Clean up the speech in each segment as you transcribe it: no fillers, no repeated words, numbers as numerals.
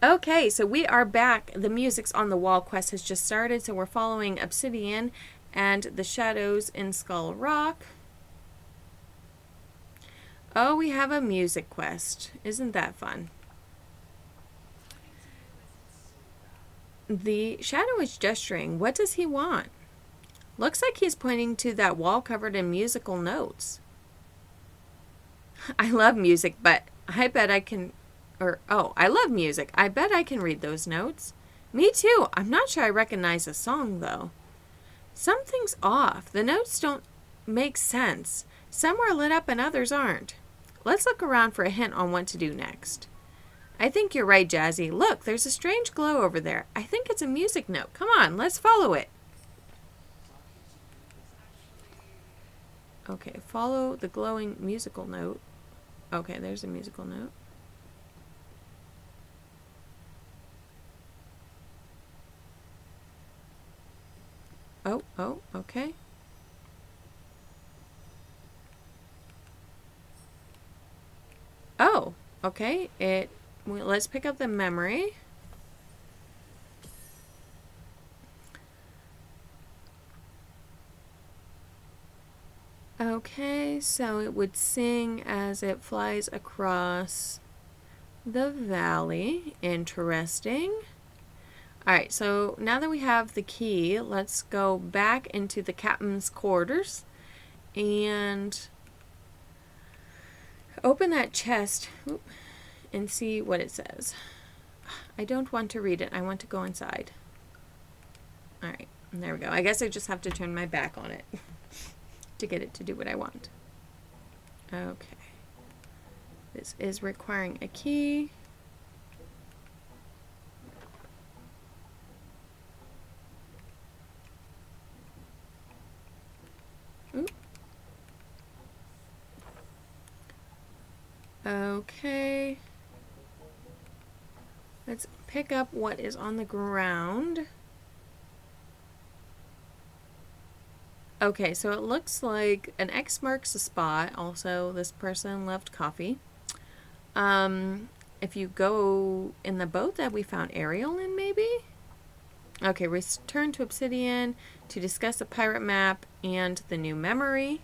Okay, so we are back. The Music's on the Wall quest has just started, so we're following Obsidian and the shadows in Skull Rock. Oh, we have a music quest. Isn't that fun? The shadow is gesturing. What does he want? Looks like he's pointing to that wall covered in musical notes. I love music, but I bet I can... I love music. I bet I can read those notes. Me too. I'm not sure I recognize a song, though. Something's off. The notes don't make sense. Some are lit up and others aren't. Let's look around for a hint on what to do next. I think you're right, Jazzy. Look, there's a strange glow over there. I think it's a music note. Come on, let's follow it. Okay, follow the glowing musical note. Okay, there's a musical note. Oh, okay. Oh, okay. Let's pick up the memory. Okay, so it would sing as it flies across the valley. Interesting. Alright, so now that we have the key, let's go back into the captain's quarters and open that chest and see what it says. I don't want to read it. I want to go inside. Alright, there we go. I guess I just have to turn my back on it to get it to do what I want. Okay. This is requiring a key. Okay. Let's pick up what is on the ground. Okay, so it looks like an X marks the spot. Also, this person left coffee. If you go in the boat that we found Ariel in, maybe? Okay, return to Obsidian to discuss the pirate map and the new memory.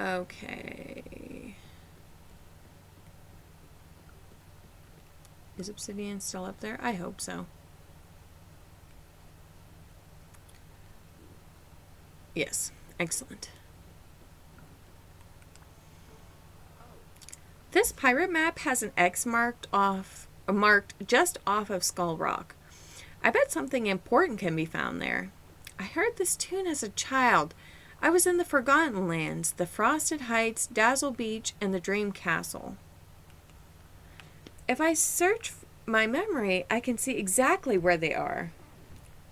Okay. Is Obsidian still up there? I hope so. Yes, excellent. This pirate map has an X marked just off of Skull Rock. I bet something important can be found there. I heard this tune as a child. I was in the Forgotten Lands, the Frosted Heights, Dazzle Beach, and the Dream Castle. If I search my memory, I can see exactly where they are.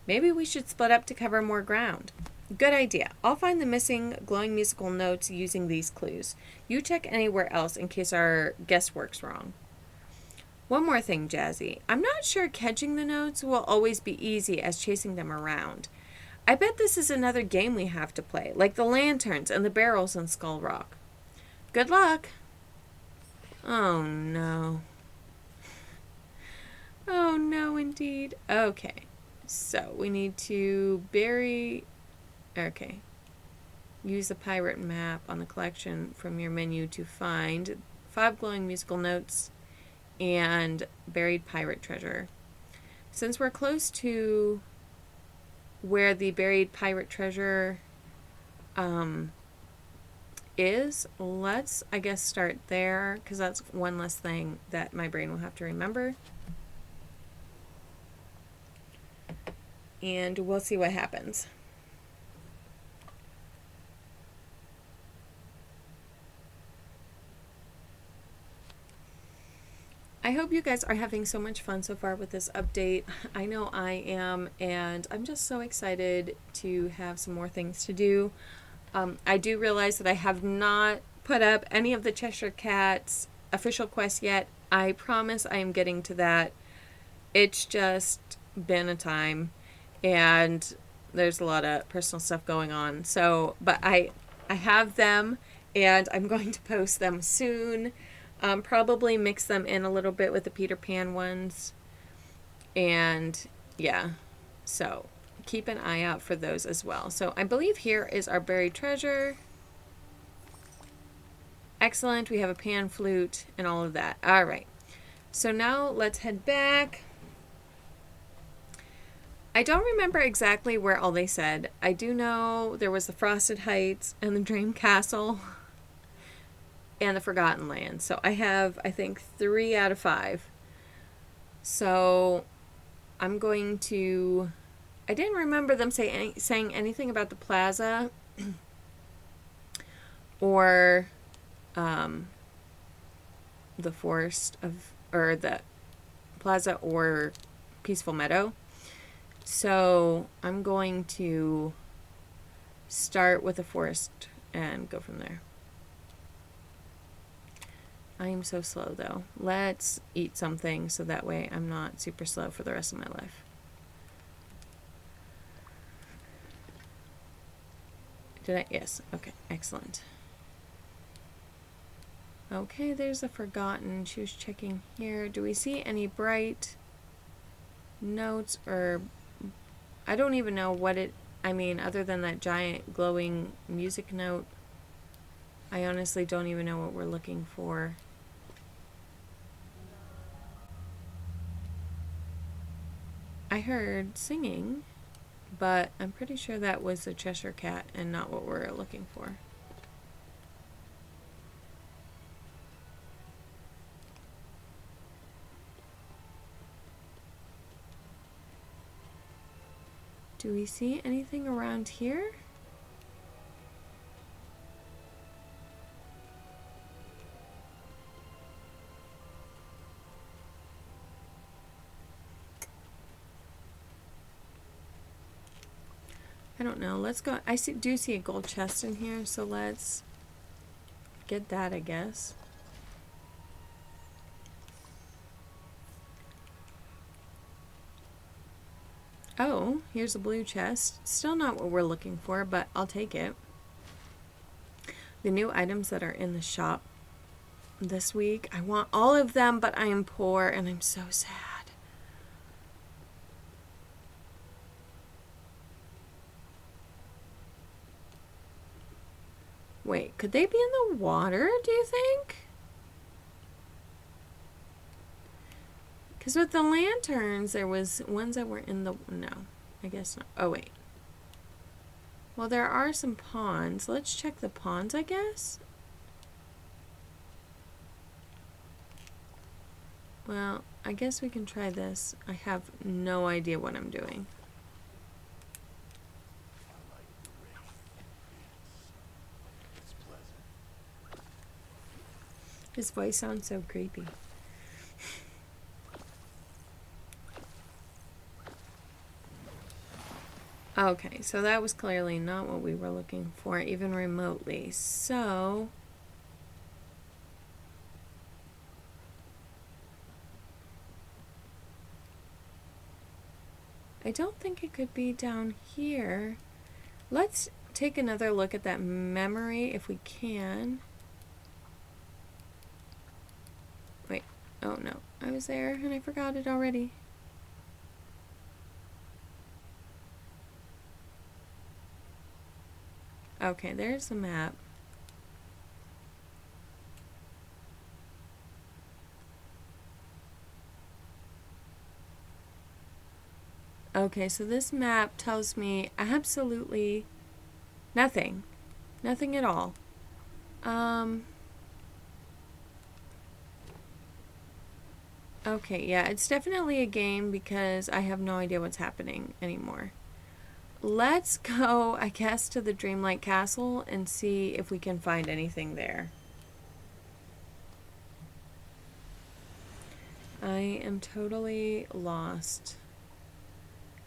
Maybe we should split up to cover more ground. Good idea. I'll find the missing glowing musical notes using these clues. You check anywhere else in case our guesswork's wrong. One more thing, Jazzy. I'm not sure catching the notes will always be easy as chasing them around. I bet this is another game we have to play, like the lanterns and the barrels in Skull Rock. Good luck! Oh no. Oh no, indeed. Okay, so we need to use the pirate map on the collection from your menu to find 5 glowing musical notes and buried pirate treasure. Since we're close to where the buried pirate treasure is, let's, I guess, start there, because that's one less thing that my brain will have to remember. And we'll see what happens. I hope you guys are having so much fun so far with this update. I know I am, and I'm just so excited to have some more things to do. I do realize that I have not put up any of the Cheshire Cat's official quests yet. I promise I am getting to that. It's just been a time, and there's a lot of personal stuff going on. So, but I have them, and I'm going to post them soon. Probably mix them in a little bit with the Peter Pan ones. And yeah, so keep an eye out for those as well. So I believe here is our buried treasure. Excellent. We have a pan flute and all of that. All right. So now let's head back. I don't remember exactly where all they said. I do know there was the Frosted Heights and the Dream Castle and the Forgotten Land. So I have, I think, 3 out of 5. So I'm going to... I didn't remember them saying anything about the plaza or the forest of... or the plaza or Peaceful Meadow. So I'm going to start with the forest and go from there. I am so slow though. Let's eat something so that way I'm not super slow for the rest of my life. Did I? Yes. Okay. Excellent. Okay, there's the Forgotten. She was checking here. Do we see any bright notes or... I don't even know what it... I mean, other than that giant glowing music note, I honestly don't even know what we're looking for. I heard singing, but I'm pretty sure that was the Cheshire Cat and not what we're looking for. Do we see anything around here? I don't know. Let's go. I do see a gold chest in here, so let's get that, I guess. Oh, here's a blue chest. Still not what we're looking for, but I'll take it. The new items that are in the shop this week. I want all of them, but I am poor and I'm so sad. Wait, could they be in the water, do you think? Because with the lanterns, there was ones that were in the... No, I guess not. Oh, wait. Well, there are some ponds. Let's check the ponds, I guess. Well, I guess we can try this. I have no idea what I'm doing. His voice sounds so creepy. Okay, so that was clearly not what we were looking for, even remotely. So... I don't think it could be down here. Let's take another look at that memory if we can. Wait, oh no, I was there and I forgot it already. Okay, there's the map. Okay, so this map tells me absolutely nothing. Nothing at all. Okay, yeah, it's definitely a game because I have no idea what's happening anymore. Let's go, I guess, to the Dreamlight Castle and see if we can find anything there. I am totally lost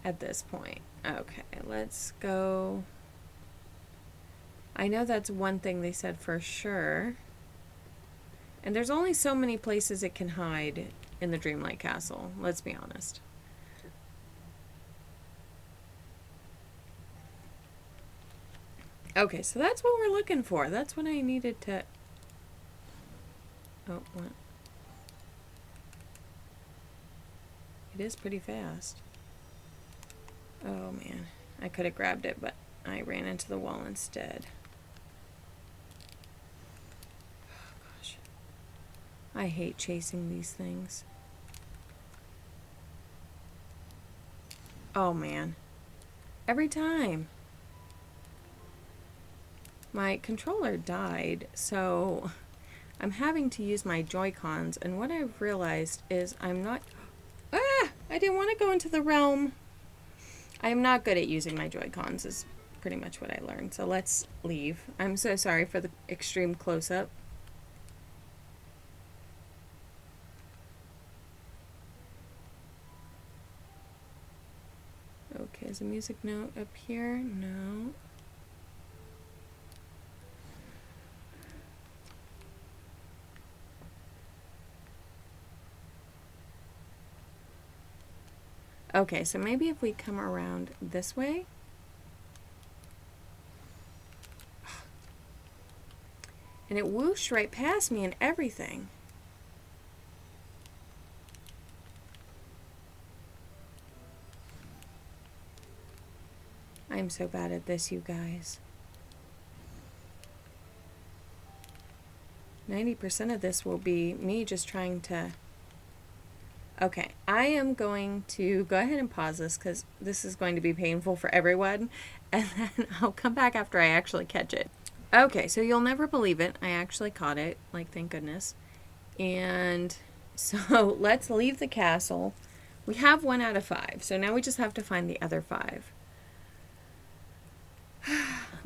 at this point. Okay, let's go. I know that's one thing they said for sure. And there's only so many places it can hide in the Dreamlight Castle, let's be honest. Okay, so that's what we're looking for. That's what I needed to... Oh, what? It is pretty fast. Oh, man. I could have grabbed it, but I ran into the wall instead. Oh, gosh. I hate chasing these things. Oh, man. Every time. My controller died, so I'm having to use my Joy-Cons, and what I've realized is I'm not... Ah! I didn't want to go into the realm. I am not good at using my Joy-Cons is pretty much what I learned, so let's leave. I'm so sorry for the extreme close-up. Okay, is a music note up here? No. Okay, so maybe if we come around this way. And it whooshed right past me and everything. I'm so bad at this, you guys. 90% of this will be me just trying to... Okay, I am going to go ahead and pause this because this is going to be painful for everyone, and then I'll come back after I actually catch it. Okay, so you'll never believe it. I actually caught it, like, thank goodness. And so let's leave the castle. We have 1 out of 5, so now we just have to find the other 5.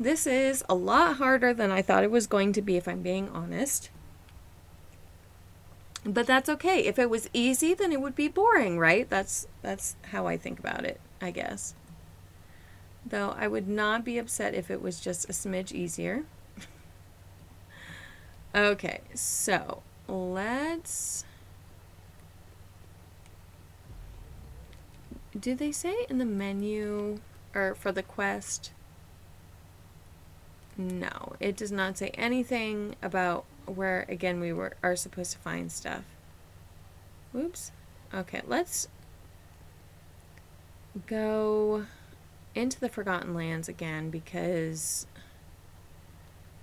This is a lot harder than I thought it was going to be, if I'm being honest. But that's okay. If it was easy, then it would be boring, right? That's how I think about it, I guess. Though I would not be upset if it was just a smidge easier. Okay, so let's... Do they say in the menu, or for the quest? No, it does not say anything about where, again, we are supposed to find stuff. Whoops. Okay, let's go into the Forgotten Lands again, because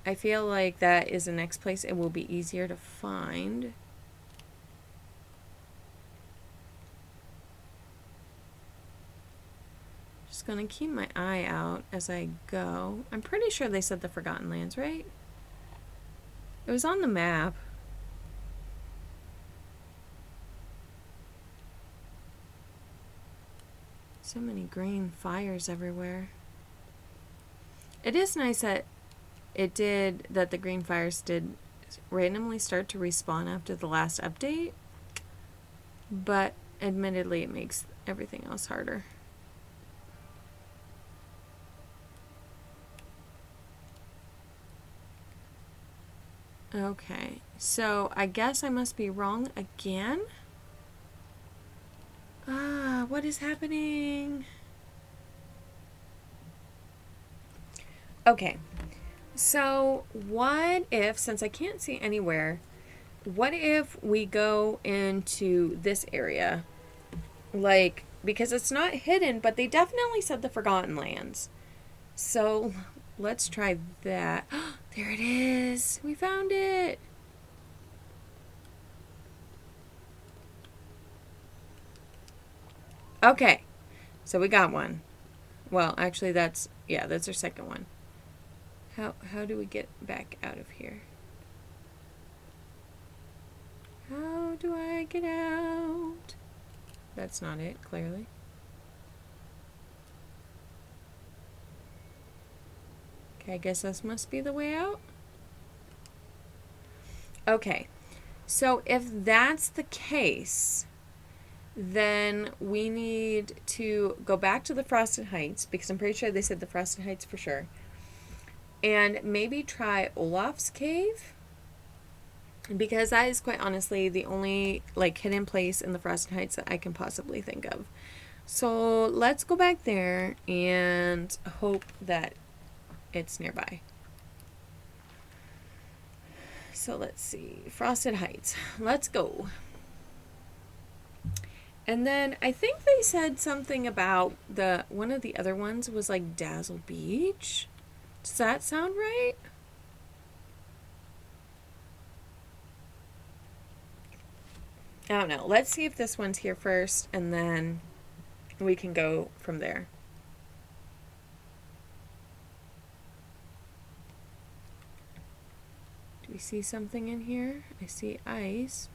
I feel like that is the next place it will be easier to find. Just gonna keep my eye out as I go. I'm pretty sure they said the Forgotten Lands, right? It was on the map. So many green fires everywhere. It is nice that the green fires did randomly start to respawn after the last update, but admittedly it makes everything else harder. Okay, so I guess I must be wrong again. Ah, what is happening? Okay, so what if, since I can't see anywhere, what if we go into this area? Like, because it's not hidden, but they definitely said the Forgotten Lands. So let's try that. There it is. We found it. Okay, so we got one. Well, actually, that's our second one. How do we get back out of here? How do I get out? That's not it, clearly. Okay, I guess this must be the way out. Okay, so if that's the case, then we need to go back to the Frosted Heights, because I'm pretty sure they said the Frosted Heights for sure. And maybe try Olaf's Cave, because that is quite honestly the only like hidden place in the Frosted Heights that I can possibly think of. So let's go back there and hope that it's nearby. So let's see. Frosted Heights. Let's go. And then I think they said something about one of the other ones was like Dazzle Beach. Does that sound right? I don't know. Let's see if this one's here first, and then we can go from there. Do we see something in here? I see ice.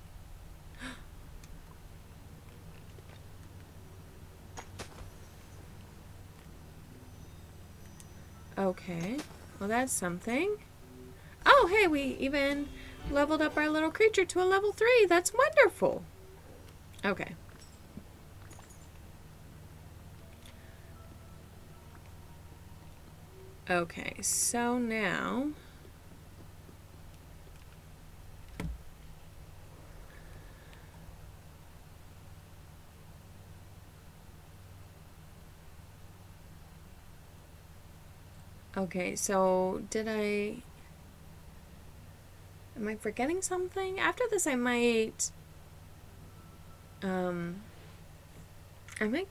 Okay. Well, that's something. Oh, hey, we even leveled up our little creature to a level 3. That's wonderful. Okay. Okay, so now... Okay, so am I forgetting something? After this I might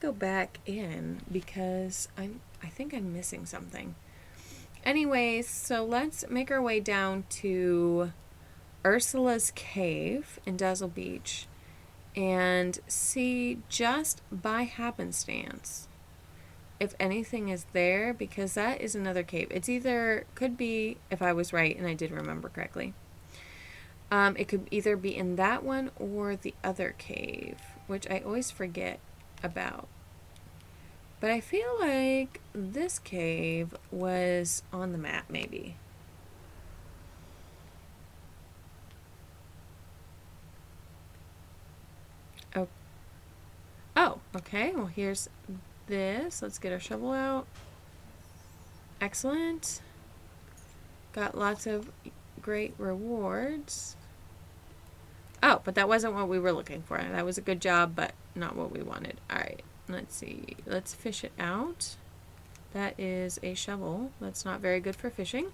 go back in because I think I'm missing something. Anyways, so let's make our way down to Ursula's Cave in Dazzle Beach and see just by happenstance if anything is there, because that is another cave. It's could be, if I was right and I did remember correctly, it could either be in that one or the other cave, which I always forget about. But I feel like this cave was on the map, maybe. Oh, okay. Well, here's this. Let's get our shovel out. Excellent. Got lots of great rewards. Oh, but that wasn't what we were looking for. That was a good job, but not what we wanted. All right, let's see. Let's fish it out. That is a shovel. That's not very good for fishing.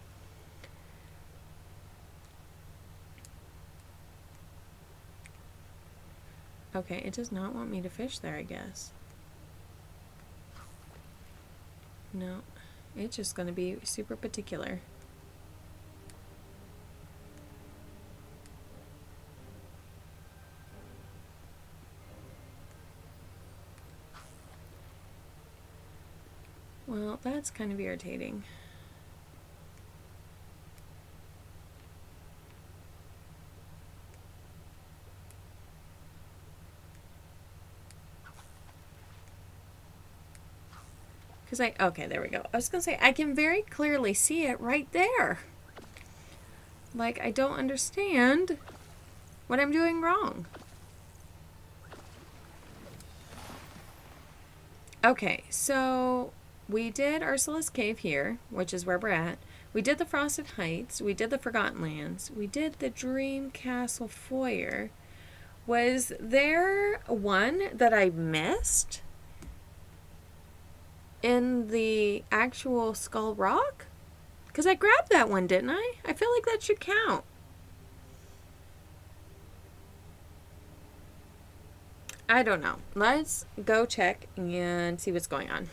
Okay, it does not want me to fish there, I guess. No, it's just going to be super particular. Well, that's kind of irritating. Okay, there we go. I was going to say, I can very clearly see it right there. Like, I don't understand what I'm doing wrong. Okay, so we did Ursula's Cave here, which is where we're at. We did the Frosted Heights. We did the Forgotten Lands. We did the Dream Castle Foyer. Was there one that I missed in the actual Skull Rock? Because I grabbed that one, didn't I? I feel like that should count. I don't know. Let's go check and see what's going on.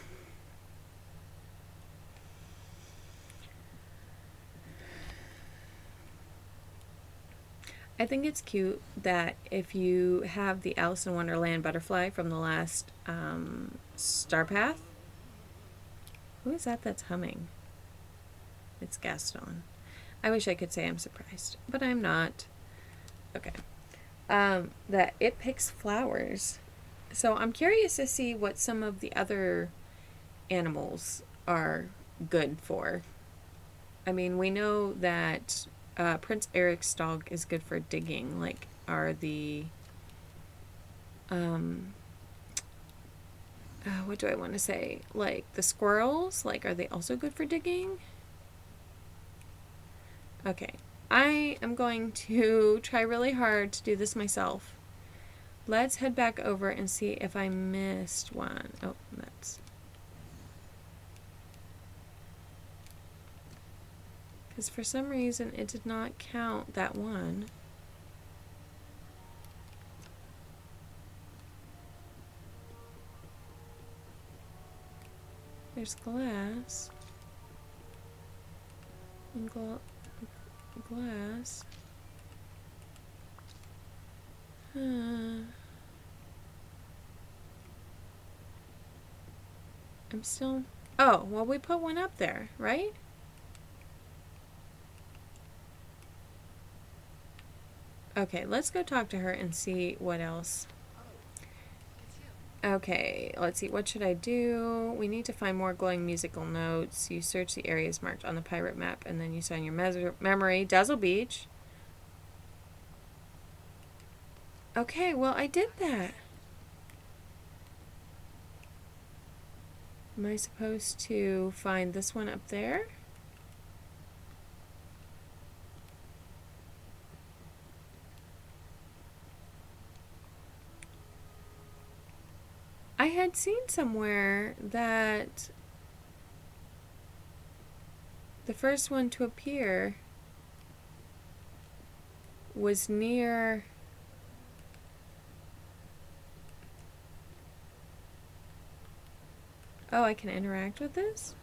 I think it's cute that if you have the Alice in Wonderland butterfly from the last Star Path. Who is that that's humming? It's Gaston. I wish I could say I'm surprised, but I'm not. Okay. That it picks flowers. So I'm curious to see what some of the other animals are good for. I mean, we know that Prince Eric's dog is good for digging. Like, are the what do I want to say? Like the squirrels, like, are they also good for digging? Okay, I am going to try really hard to do this myself. Let's head back over and see if I missed one. Oh, that's... Because for some reason it did not count that one. There's glass. And glass. I'm still... Oh, well, we put one up there, right? Okay, let's go talk to her and see what else. Okay, let's see. What should I do? We need to find more glowing musical notes. You search the areas marked on the pirate map, and then you sign your memory. Dazzle Beach. Okay, well, I did that. Am I supposed to find this one up there? I had seen somewhere that the first one to appear was near... Oh, I can interact with this?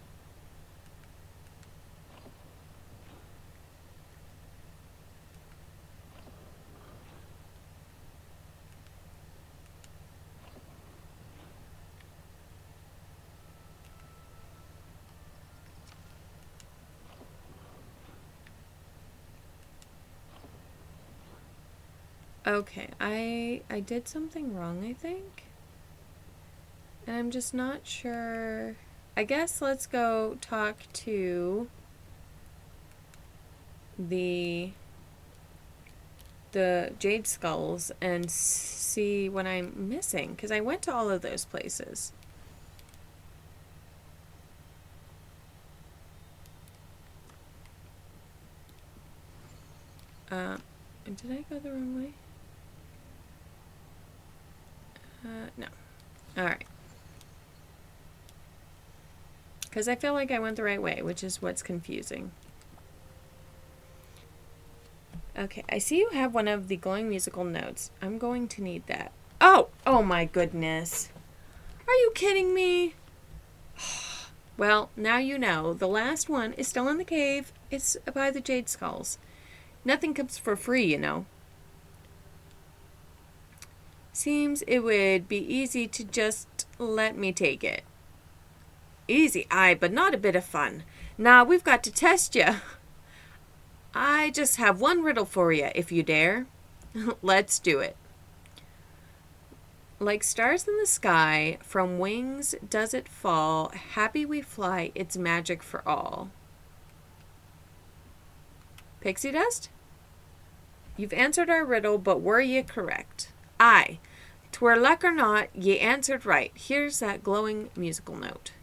Okay, I did something wrong, I think. And I'm just not sure. I guess let's go talk to the Jade Skulls and see what I'm missing, because I went to all of those places. Did I go the wrong way? No. Alright. Because I feel like I went the right way, which is what's confusing. Okay, I see you have one of the glowing musical notes. I'm going to need that. Oh! Oh my goodness. Are you kidding me? Well, now you know. The last one is still in the cave. It's by the Jade Skulls. Nothing comes for free, you know. Seems it would be easy to just let me take it. Easy, aye, but not a bit of fun. Nah, we've got to test you. I just have one riddle for you, if you dare. Let's do it. Like stars in the sky, from wings does it fall. Happy we fly, it's magic for all. Pixie dust? You've answered our riddle, but were ye correct? Aye. 'Twere luck or not, ye answered right. Here's that glowing musical note.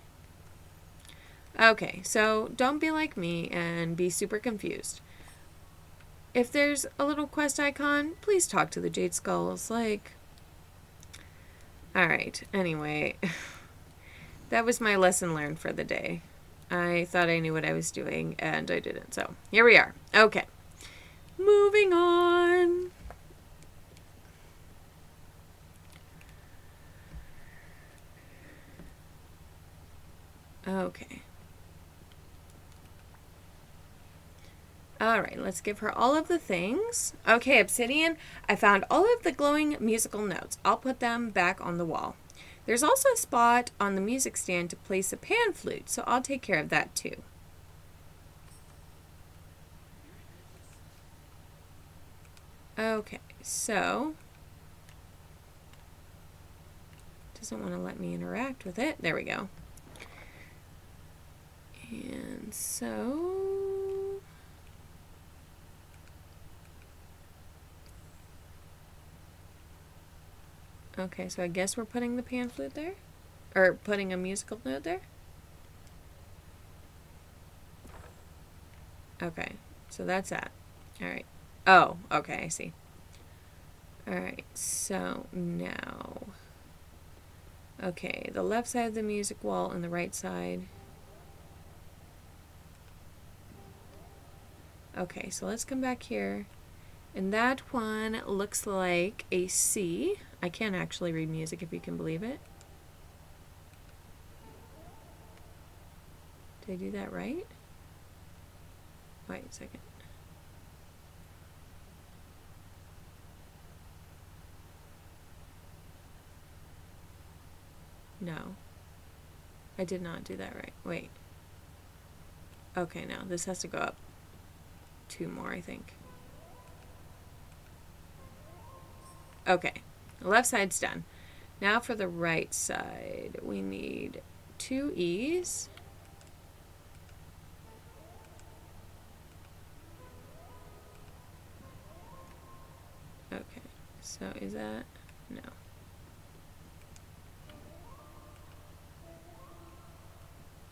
Okay, so don't be like me and be super confused. If there's a little quest icon, please talk to the Jade Skulls, like... Alright, anyway. That was my lesson learned for the day. I thought I knew what I was doing, and I didn't, so here we are. Okay. Moving on. Okay. Alright, let's give her all of the things. Okay, Obsidian, I found all of the glowing musical notes. I'll put them back on the wall. There's also a spot on the music stand to place a pan flute, so I'll take care of that too. Okay, so... Doesn't want to let me interact with it. There we go. And so... Okay, so I guess we're putting the pan flute there? Or putting a musical note there? Okay, so that's that. Alright. Oh, okay, I see. Alright, so now... Okay, the left side of the music wall and the right side. Okay, so let's come back here. And that one looks like a C. I can't actually read music if you can believe it. Did I do that right? Wait a second. No. I did not do that right. Wait. Okay, now this has to go up 2 more, I think. Okay, the left side's done. Now for the right side, we need 2 E's. Okay, so is that? No.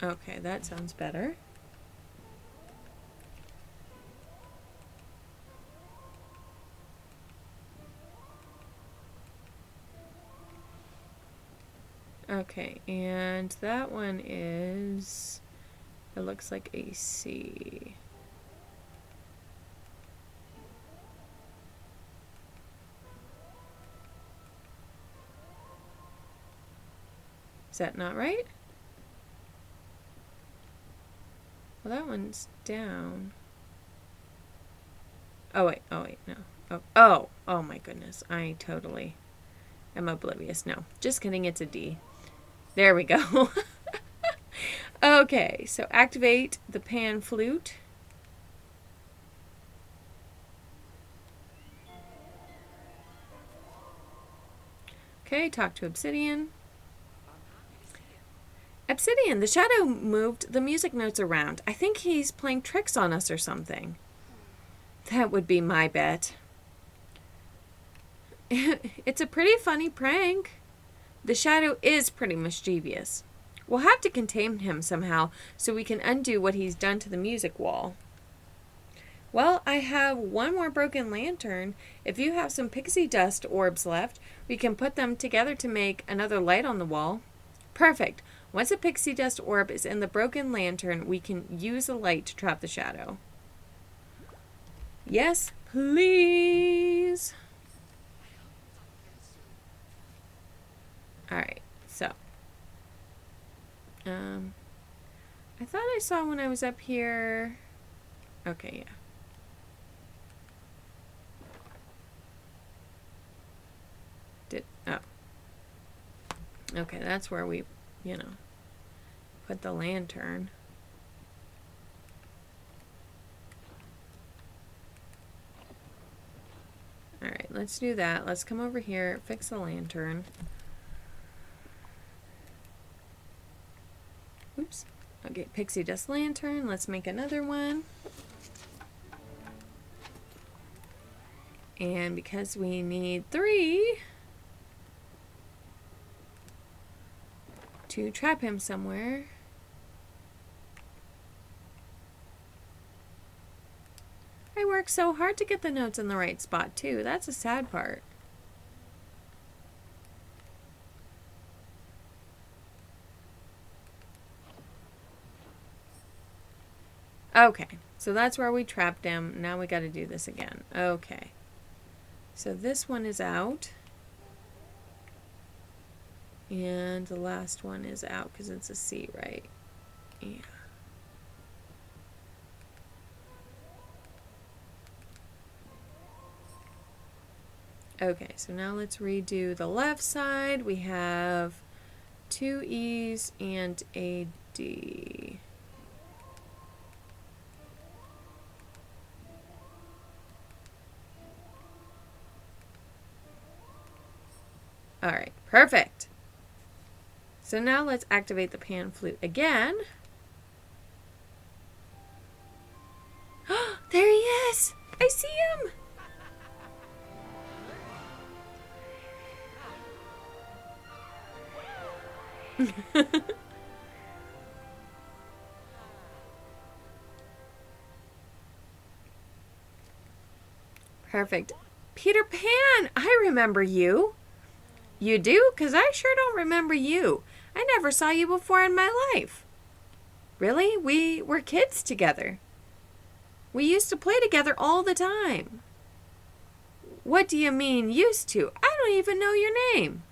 Okay, that sounds better. Okay, and that one is, it looks like a C. Is that not right? Well, that one's down. Oh wait, no. Oh my goodness. I totally am oblivious. No, just kidding, it's a D. There we go. Okay, so activate the pan flute. Okay, talk to Obsidian. Obsidian, the shadow moved the music notes around. I think he's playing tricks on us or something. That would be my bet. It's a pretty funny prank. The shadow is pretty mischievous. We'll have to contain him somehow so we can undo what he's done to the music wall. Well, I have 1 more broken lantern. If you have some pixie dust orbs left, we can put them together to make another light on the wall. Perfect. Once a pixie dust orb is in the broken lantern, we can use a light to trap the shadow. Yes, please. Alright, so. I thought I saw when I was up here. Okay, yeah. Oh. Okay, that's where we, put the lantern. Alright, let's do that. Let's come over here, fix the lantern. Oops. Okay, pixie dust lantern. Let's make another one. And because we need 3 to trap him somewhere. I work so hard to get the notes in the right spot too. That's a sad part. Okay, so that's where we trapped him. Now we got to do this again. Okay. So this one is out. And the last one is out because it's a C, right? Yeah. Okay, so now let's redo the left side. We have 2 E's and a D. All right, perfect. So now let's activate the pan flute again. There he is! I see him! Perfect. Peter Pan! I remember you. You do? Because I sure don't remember you. I never saw you before in my life. Really? We were kids together. We used to play together all the time. What do you mean, used to? I don't even know your name.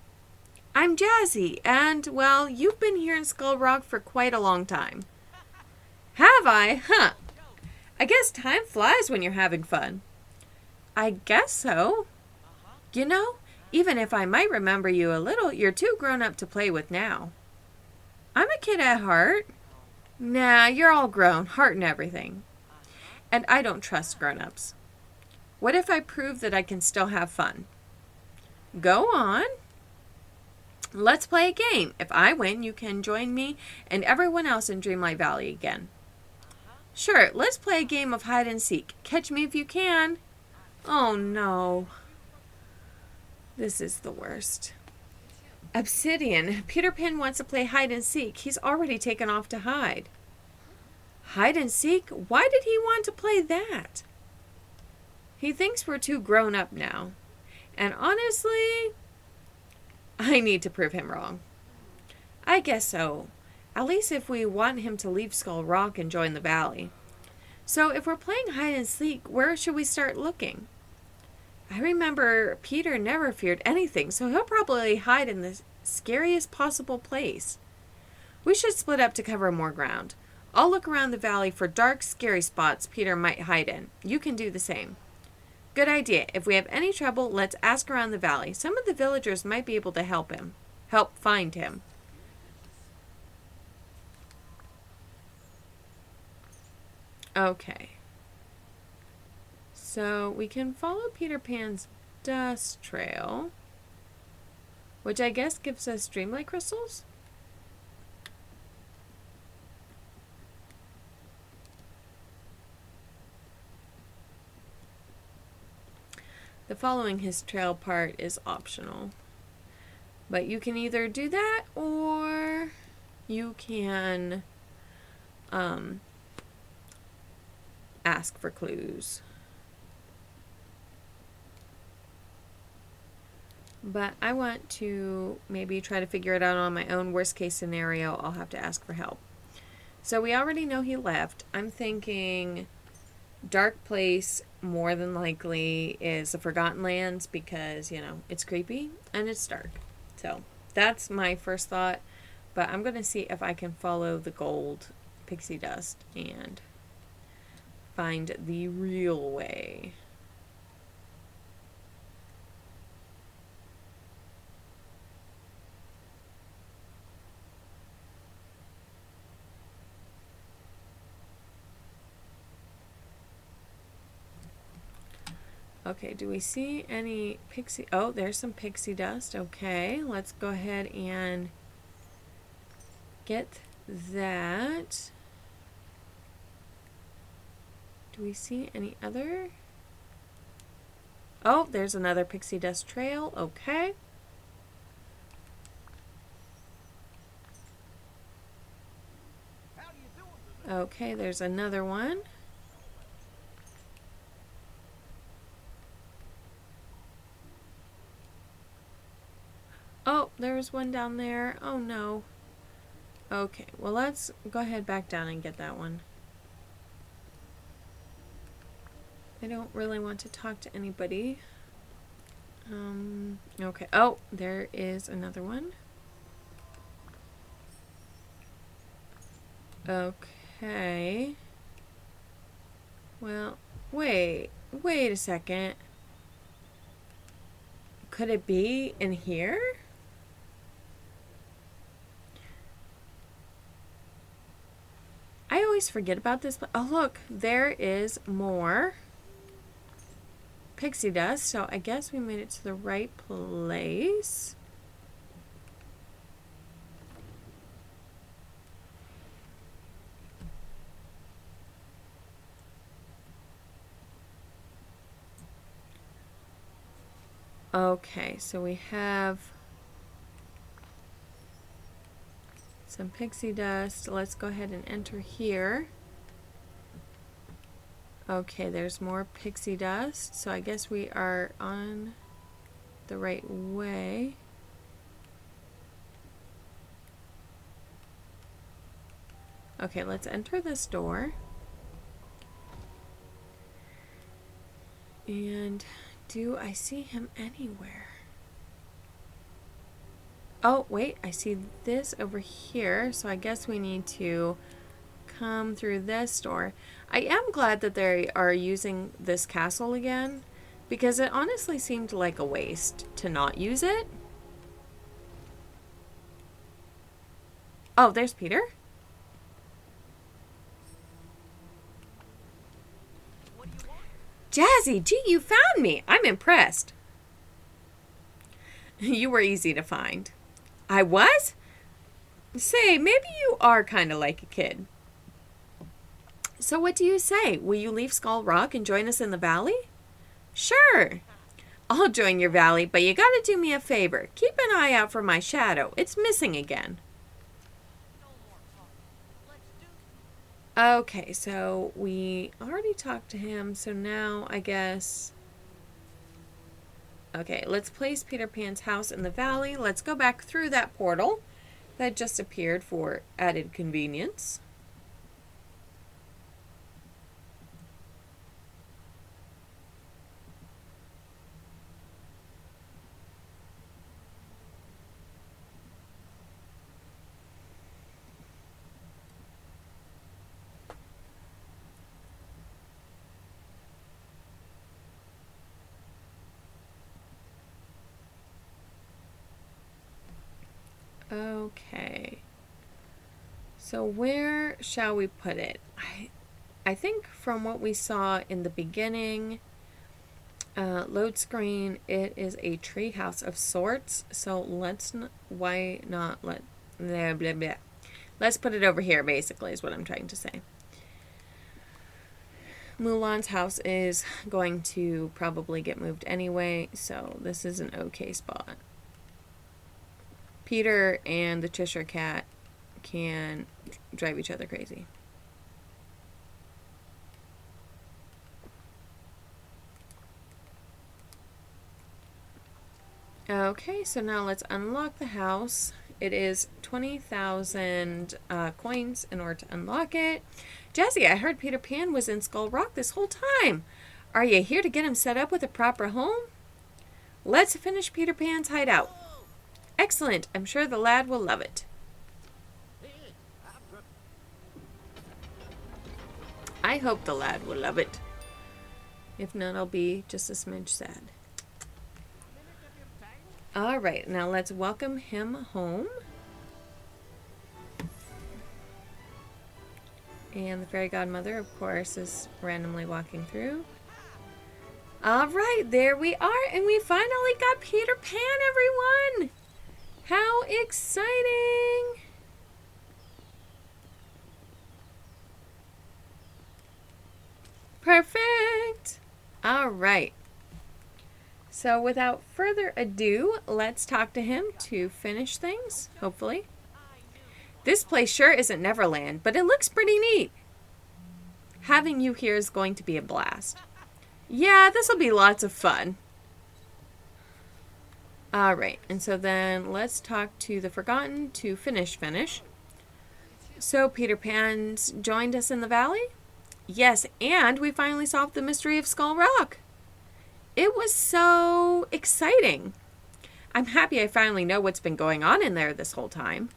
I'm Jazzy, and, well, you've been here in Skull Rock for quite a long time. Have I? Huh. I guess time flies when you're having fun. I guess so. You know, even if I might remember you a little, you're too grown up to play with now. I'm a kid at heart. Nah, you're all grown, heart and everything. And I don't trust grown-ups. What if I prove that I can still have fun? Go on. Let's play a game. If I win, you can join me and everyone else in Dreamlight Valley again. Sure, let's play a game of hide and seek. Catch me if you can. Oh no. This is the worst. Obsidian. Peter Pan wants to play hide and seek. He's already taken off to hide. Hide and seek? Why did he want to play that? He thinks we're too grown up now. And honestly, I need to prove him wrong. I guess so. At least if we want him to leave Skull Rock and join the valley. So if we're playing hide and seek, where should we start looking? I remember Peter never feared anything, so he'll probably hide in the scariest possible place. We should split up to cover more ground. I'll look around the valley for dark, scary spots Peter might hide in. You can do the same. Good idea. If we have any trouble, let's ask around the valley. Some of the villagers might be able to help find him. Okay. So we can follow Peter Pan's dust trail, which I guess gives us Dreamlight crystals. The following his trail part is optional. But you can either do that or you can ask for clues. But I want to maybe try to figure it out on my own. Worst case scenario, I'll have to ask for help. So we already know he left. I'm thinking dark place more than likely is the Forgotten Lands because, you know, it's creepy and it's dark. So that's my first thought. But I'm going to see if I can follow the gold pixie dust and find the real way. Okay, do we see any pixie? Oh, there's some pixie dust. Okay, let's go ahead and get that. Do we see any other? Oh, there's another pixie dust trail. Okay. Okay, there's another one. Oh, there's one down there. Oh no. Okay, well let's go ahead back down and get that one. I don't really want to talk to anybody. Okay. Oh, there is another one. Okay. Well, wait a second. Could it be in here? I always forget about this, but oh look, there is more pixie dust. So I guess we made it to the right place. Okay, so we have some pixie dust. Let's go ahead and enter here. Okay, there's more pixie dust. So I guess we are on the right way. Okay, let's enter this door. And do I see him anywhere? Oh, wait, I see this over here, so I guess we need to come through this door. I am glad that they are using this castle again, because it honestly seemed like a waste to not use it. Oh, there's Peter. Jazzy, gee, you found me. I'm impressed. You were easy to find. I was? Say, maybe you are kind of like a kid. So what do you say? Will you leave Skull Rock and join us in the valley? Sure. I'll join your valley, but you gotta do me a favor. Keep an eye out for my shadow. It's missing again. Okay, so we already talked to him, so now I guess... Okay, let's place Peter Pan's house in the valley. Let's go back through that portal that just appeared for added convenience. Okay. So where shall we put it? I think from what we saw in the beginning, load screen, it is a tree house of sorts. So let's why not let blah, blah, blah. Let's put it over here, basically, is what I'm trying to say. Mulan's house is going to probably get moved anyway, so this is an okay spot. Peter and the Cheshire Cat can drive each other crazy. Okay, so now let's unlock the house. It is 20,000 coins in order to unlock it. Jazzy, I heard Peter Pan was in Skull Rock this whole time. Are you here to get him set up with a proper home? Let's finish Peter Pan's hideout. Excellent. I'm sure the lad will love it. I hope the lad will love it. If not, I'll be just a smidge sad. Alright, now let's welcome him home. And the fairy godmother, of course, is randomly walking through. Alright, there we are, and we finally got Peter Pan, everyone! How exciting! Perfect! Alright. So without further ado, let's talk to him to finish things, hopefully. This place sure isn't Neverland, but it looks pretty neat. Having you here is going to be a blast. Yeah, this will be lots of fun. Alright, and so then let's talk to the Forgotten to finish. So Peter Pan's joined us in the valley? Yes, and we finally solved the mystery of Skull Rock. It was so exciting. I'm happy I finally know what's been going on in there this whole time.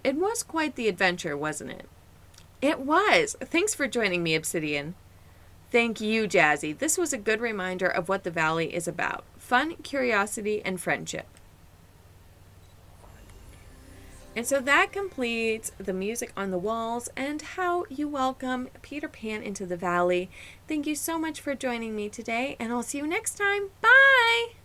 It was quite the adventure, wasn't it? It was. Thanks for joining me, Obsidian. Thank you, Jazzy. This was a good reminder of what the Valley is about. Fun, curiosity, and friendship. And so that completes the music on the walls and how you welcome Peter Pan into the Valley. Thank you so much for joining me today, and I'll see you next time. Bye!